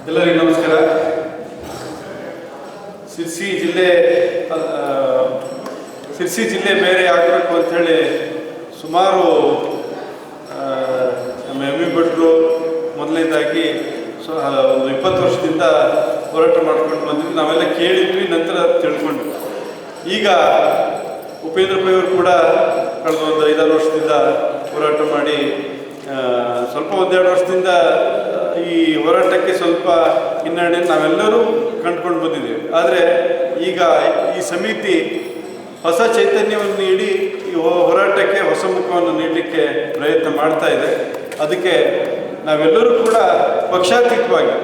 ಎಲ್ಲರಿಗೂ ನಮಸ್ಕಾರ. ಶಿರ್ಸಿ ಜಿಲ್ಲೆ ಬೇರೆ ಆಗಬೇಕು ಅಂಥೇಳಿ ಸುಮಾರು ನಮ್ಮ ಎಮ್ಮಿ ಭಟ್ರು ಮೊದಲನೇದಾಗಿ ಒಂದು 20 ವರ್ಷದಿಂದ ಹೋರಾಟ ಮಾಡ್ಕೊಂಡು ಬಂದಿದ್ವಿ. ನಾವೆಲ್ಲ ಕೇಳಿದ್ವಿ, ನಂತರ ತಿಳ್ಕೊಂಡ್ವಿ. ಈಗ ಉಪೇಂದ್ರ ಪೈ ಅವರು ಕೂಡ ಕಳೆದ ಒಂದು 5-6 ವರ್ಷದಿಂದ ಹೋರಾಟ ಮಾಡಿ ಸ್ವಲ್ಪ 1-2 ವರ್ಷದಿಂದ ಈ ಹೋರಾಟಕ್ಕೆ ಸ್ವಲ್ಪ ಹಿನ್ನಡೆ ನಾವೆಲ್ಲರೂ ಕಂಡುಕೊಂಡು ಬಂದಿದ್ದೇವೆ. ಆದರೆ ಈಗ ಈ ಸಮಿತಿ ಹೊಸ ಚೈತನ್ಯವನ್ನು ನೀಡಿ ಈ ಹೋರಾಟಕ್ಕೆ ಹೊಸ ಮುಖವನ್ನು ನೀಡಲಿಕ್ಕೆ ಪ್ರಯತ್ನ ಮಾಡ್ತಾ ಇದೆ. ಅದಕ್ಕೆ ನಾವೆಲ್ಲರೂ ಕೂಡ ಪಕ್ಷಾತೀತವಾಗಿ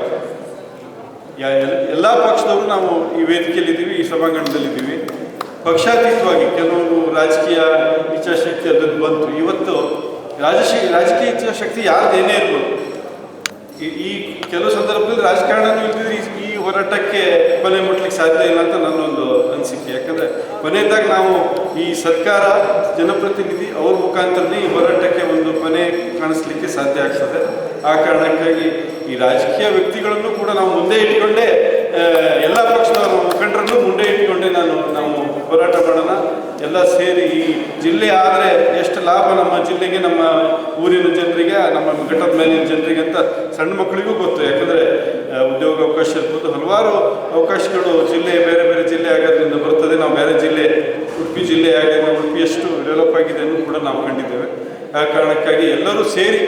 ಎಲ್ಲ ಪಕ್ಷದವರು ನಾವು ಈ ವೇದಿಕೆಯಲ್ಲಿದ್ದೀವಿ, ಈ ಸಭಾಂಗಣದಲ್ಲಿದ್ದೀವಿ. ಪಕ್ಷಾತೀತವಾಗಿ ಕೆಲವರು ರಾಜಕೀಯ ಇಚ್ಛಾಶಕ್ತಿ ಅದನ್ನು ಬಂತು. ಇವತ್ತು ರಾಜಕೀಯ ಇಚ್ಛಾಶಕ್ತಿ ಯಾರ್ದೇನೇ ಇರ್ಬೋದು. ಈ ಕೆಲವು ಸಂದರ್ಭದಲ್ಲಿ ರಾಜಕಾರಣನೂ ಇಲ್ದಿದ್ರೆ ಈ ಹೋರಾಟಕ್ಕೆ ಕೊನೆ ಮುಟ್ಲಿಕ್ಕೆ ಸಾಧ್ಯ ಇಲ್ಲ ಅಂತ ನನ್ನೊಂದು ಅನಿಸಿಕೆ. ಯಾಕಂದರೆ ಕೊನೆಯದಾಗ ನಾವು ಈ ಸರ್ಕಾರ, ಜನಪ್ರತಿನಿಧಿ ಅವ್ರ ಮುಖಾಂತರನೇ ಈ ಹೋರಾಟಕ್ಕೆ ಒಂದು ಕೊನೆ ಕಾಣಿಸ್ಲಿಕ್ಕೆ ಸಾಧ್ಯ ಆಗ್ತದೆ. ಆ ಕಾರಣಕ್ಕಾಗಿ ಈ ರಾಜಕೀಯ ವ್ಯಕ್ತಿಗಳನ್ನು ಕೂಡ ನಾವು ಮುಂದೆ ಇಟ್ಕೊಂಡೇ, ಎಲ್ಲ ಪಕ್ಷದ ಮುಖಂಡರನ್ನು ಮುಂದೆ ಇಟ್ಕೊಂಡೇ ನಾವು ಹೋರಾಟ ಮಾಡೋಣ. ಎಲ್ಲ ಸೇರಿ ಈ ಜಿಲ್ಲೆ ಆದರೆ ಎಷ್ಟು ಲಾಭ ನಮ್ಮ ಜಿಲ್ಲೆಗೆ, ನಮ್ಮ ಊರಿನ ಜನರಿಗೆ, ನಮ್ಮ ಘಟ್ಟದ ಮೇಲಿನ ಜನರಿಗೆ ಅಂತ ಸಣ್ಣ ಮಕ್ಕಳಿಗೂ ಗೊತ್ತು. ಯಾಕಂದರೆ ಉದ್ಯೋಗ ಅವಕಾಶ ಇರ್ಬೋದು, ಹಲವಾರು ಅವಕಾಶಗಳು ಬೇರೆ ಬೇರೆ ಜಿಲ್ಲೆ ಆಗೋದ್ರಿಂದ ಬರ್ತದೆ. ನಾವು ಬೇರೆ ಜಿಲ್ಲೆ, ಉಡುಪಿ ಜಿಲ್ಲೆ ಆಗಿದೆ, ಉಡುಪಿ ಎಷ್ಟು ಡೆವಲಪ್ ಆಗಿದೆ ಅನ್ನೋದು ಕೂಡ ನಾವು ಕಂಡಿದ್ದೇವೆ. ಆ ಕಾರಣಕ್ಕಾಗಿ ಎಲ್ಲರೂ ಸೇರಿ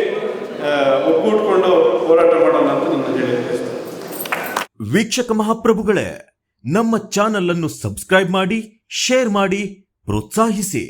ಒಗ್ಗೂಡ್ಕೊಂಡು ಹೋರಾಟ ಮಾಡೋಣ ಅಂತ ನನ್ನ ಹೇಳಿ. ವೀಕ್ಷಕ ಮಹಾಪ್ರಭುಗಳೇ, ನಮ್ಮ ಚಾನಲ್ ಅನ್ನು ಸಬ್ಸ್ಕ್ರೈಬ್ ಮಾಡಿ, ಶೇರ್ ಮಾಡಿ, ಪ್ರೋತ್ಸಾಹಿಸಿ.